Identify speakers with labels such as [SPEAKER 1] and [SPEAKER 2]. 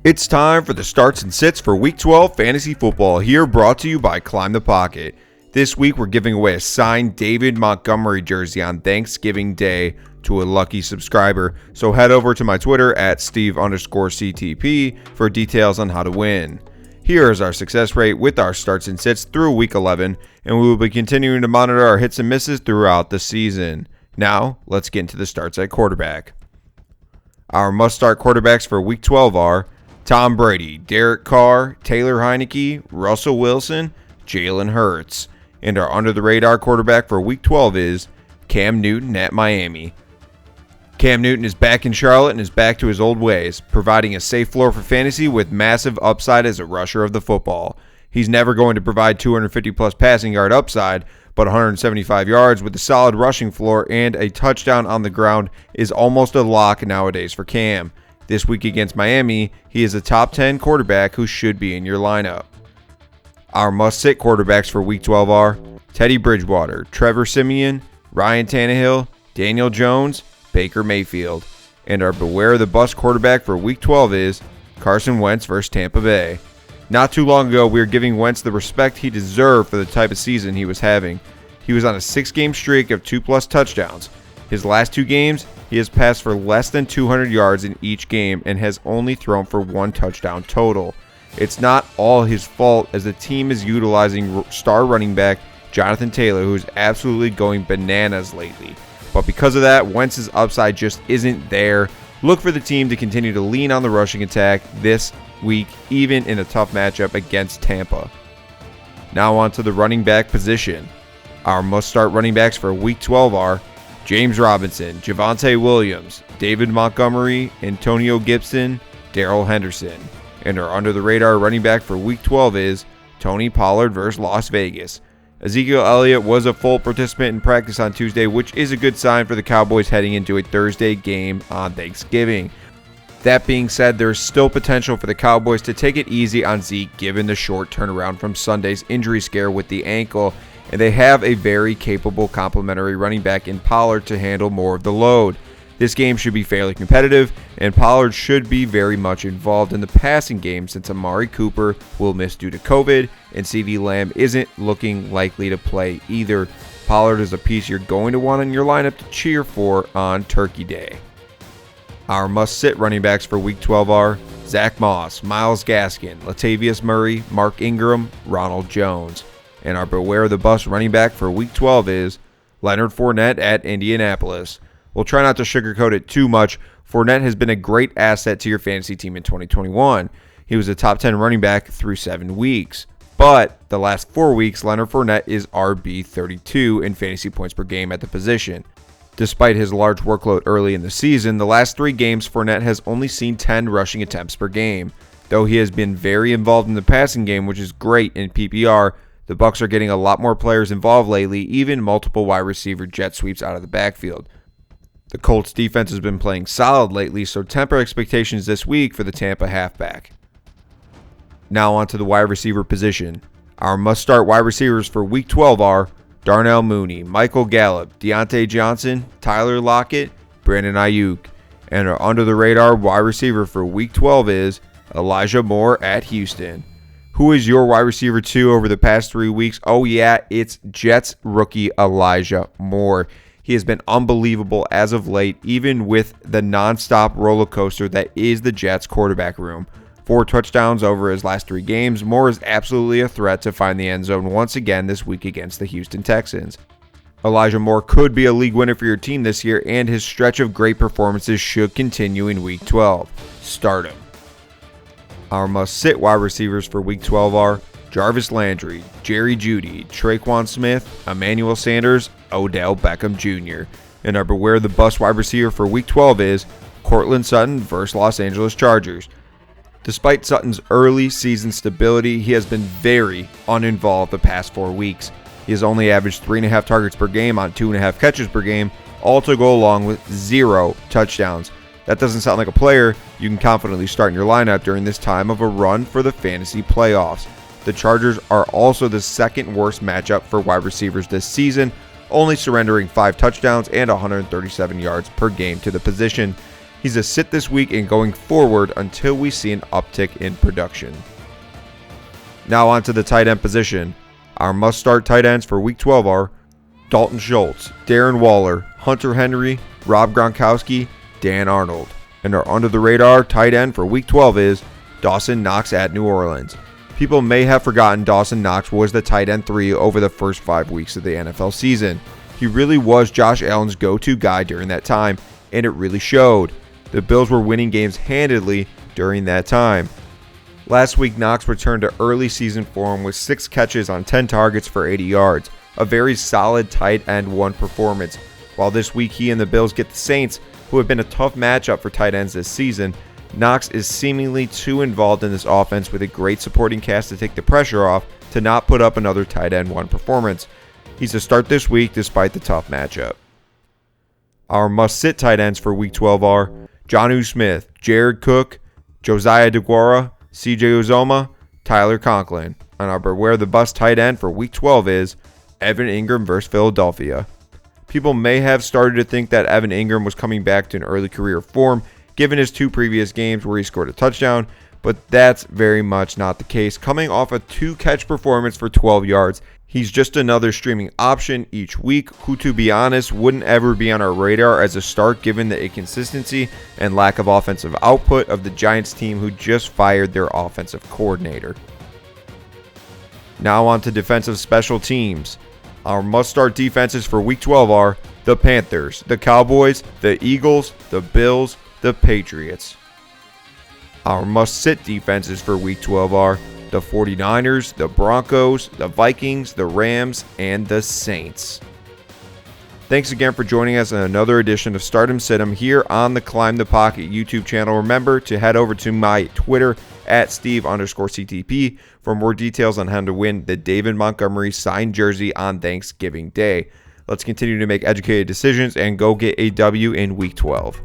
[SPEAKER 1] It's time for the starts and sits for Week 12 Fantasy Football, here brought to you by Climb the Pocket. This week we're giving away a signed David Montgomery jersey on Thanksgiving Day to a lucky subscriber, so head over to my Twitter at Steve_CTP for details on how to win. Here is our success rate with our starts and sits through Week 11, and we will be continuing to monitor our hits and misses throughout the season. Now, let's get into the starts at quarterback. Our must-start quarterbacks for Week 12 are Tom Brady, Derek Carr, Taylor Heineke, Russell Wilson, Jalen Hurts. And our under-the-radar quarterback for Week 12 is Cam Newton at Miami. Cam Newton is back in Charlotte and is back to his old ways, providing a safe floor for fantasy with massive upside as a rusher of the football. He's never going to provide 250-plus passing yard upside, but 175 yards with a solid rushing floor and a touchdown on the ground is almost a lock nowadays for Cam. This week against Miami, he is a top 10 quarterback who should be in your lineup. Our must-sit quarterbacks for Week 12 are Teddy Bridgewater, Trevor Siemian, Ryan Tannehill, Daniel Jones, Baker Mayfield. And our beware the bust quarterback for Week 12 is Carson Wentz versus Tampa Bay. Not too long ago, we were giving Wentz the respect he deserved for the type of season he was having. He was on a 6-game streak of 2+ touchdowns. His last 2 games, he has passed for less than 200 yards in each game and has only thrown for 1 touchdown total. It's not all his fault, as the team is utilizing star running back Jonathan Taylor, who is absolutely going bananas lately. But because of that, Wentz's upside just isn't there. Look for the team to continue to lean on the rushing attack this week, even in a tough matchup against Tampa. Now on to the running back position. Our must-start running backs for Week 12 are James Robinson, Javonte Williams, David Montgomery, Antonio Gibson, Darrell Henderson. And our under-the-radar running back for Week 12 is Tony Pollard versus Las Vegas. Ezekiel Elliott was a full participant in practice on Tuesday, which is a good sign for the Cowboys heading into a Thursday game on Thanksgiving. That being said, there is still potential for the Cowboys to take it easy on Zeke given the short turnaround from Sunday's injury scare with the ankle, and they have a very capable complementary running back in Pollard to handle more of the load. This game should be fairly competitive, and Pollard should be very much involved in the passing game since Amari Cooper will miss due to COVID, and CeeDee Lamb isn't looking likely to play either. Pollard is a piece you're going to want in your lineup to cheer for on Turkey Day. Our must-sit running backs for Week 12 are Zach Moss, Myles Gaskin, Latavius Murray, Mark Ingram, Ronald Jones. And our beware the bust running back for Week 12 is Leonard Fournette at Indianapolis. We'll try not to sugarcoat it too much. Fournette has been a great asset to your fantasy team in 2021. He was a top 10 running back through 7 weeks. But the last 4 weeks, Leonard Fournette is RB32 in fantasy points per game at the position. Despite his large workload early in the season, the last 3 games Fournette has only seen 10 rushing attempts per game. Though he has been very involved in the passing game, which is great in PPR, the Bucs are getting a lot more players involved lately, even multiple wide receiver jet sweeps out of the backfield. The Colts defense has been playing solid lately, so temper expectations this week for the Tampa halfback. Now on to the wide receiver position. Our must-start wide receivers for Week 12 are Darnell Mooney, Michael Gallup, Deontay Johnson, Tyler Lockett, Brandon Ayuk. And our under-the-radar wide receiver for Week 12 is Elijah Moore at Houston. Who is your wide receiver 2 over the past 3 weeks? Oh yeah, it's Jets rookie Elijah Moore. He has been unbelievable as of late, even with the non-stop roller coaster that is the Jets quarterback room. 4 touchdowns over his last 3 games. Moore is absolutely a threat to find the end zone once again this week against the Houston Texans. Elijah Moore could be a league winner for your team this year, and his stretch of great performances should continue in Week 12. Start him. Our must-sit wide receivers for Week 12 are Jarvis Landry, Jerry Jeudy, Traquan Smith, Emmanuel Sanders, Odell Beckham Jr. And our beware the bust wide receiver for Week 12 is Courtland Sutton versus Los Angeles Chargers. Despite Sutton's early season stability, he has been very uninvolved the past 4 weeks. He has only averaged 3.5 targets per game on 2.5 catches per game, all to go along with 0 touchdowns. That doesn't sound like a player you can confidently start in your lineup during this time of a run for the fantasy playoffs. The Chargers are also the second worst matchup for wide receivers this season, only surrendering 5 touchdowns and 137 yards per game to the position. He's a sit this week and going forward until we see an uptick in production. Now on to the tight end position. Our must-start tight ends for Week 12 are Dalton Schultz, Darren Waller, Hunter Henry, Rob Gronkowski, Dan Arnold. And our under-the-radar tight end for Week 12 is Dawson Knox at New Orleans. People may have forgotten Dawson Knox was the tight end 3 over the first 5 weeks of the NFL season. He really was Josh Allen's go-to guy during that time, and it really showed. The Bills were winning games handedly during that time. Last week, Knox returned to early season form with 6 catches on 10 targets for 80 yards, a very solid tight end 1 performance. While this week he and the Bills get the Saints, who have been a tough matchup for tight ends this season, Knox is seemingly too involved in this offense with a great supporting cast to take the pressure off to not put up another tight end 1 performance. He's a start this week despite the tough matchup. Our must-sit tight ends for Week 12 are Jonnu Smith, Jared Cook, Josiah DeGuara, CJ Uzomah, Tyler Conklin. And our beware the bust tight end for Week 12 is Evan Engram versus Philadelphia. People may have started to think that Evan Engram was coming back to an early career form given his 2 previous games where he scored a touchdown, but that's very much not the case. Coming off a 2-catch performance for 12 yards, he's just another streaming option each week who, to be honest, wouldn't ever be on our radar as a start given the inconsistency and lack of offensive output of the Giants team who just fired their offensive coordinator. Now on to defensive special teams. Our must-start defenses for Week 12 are the Panthers, the Cowboys, the Eagles, the Bills, the Patriots. Our must-sit defenses for Week 12 are the 49ers, the Broncos, the Vikings, the Rams, and the Saints. Thanks again for joining us in another edition of Stardom Situm here on the Climb the Pocket YouTube channel. Remember to head over to my Twitter at Steve_CTP for more details on how to win the David Montgomery signed jersey on Thanksgiving Day. Let's continue to make educated decisions and go get a W in Week 12.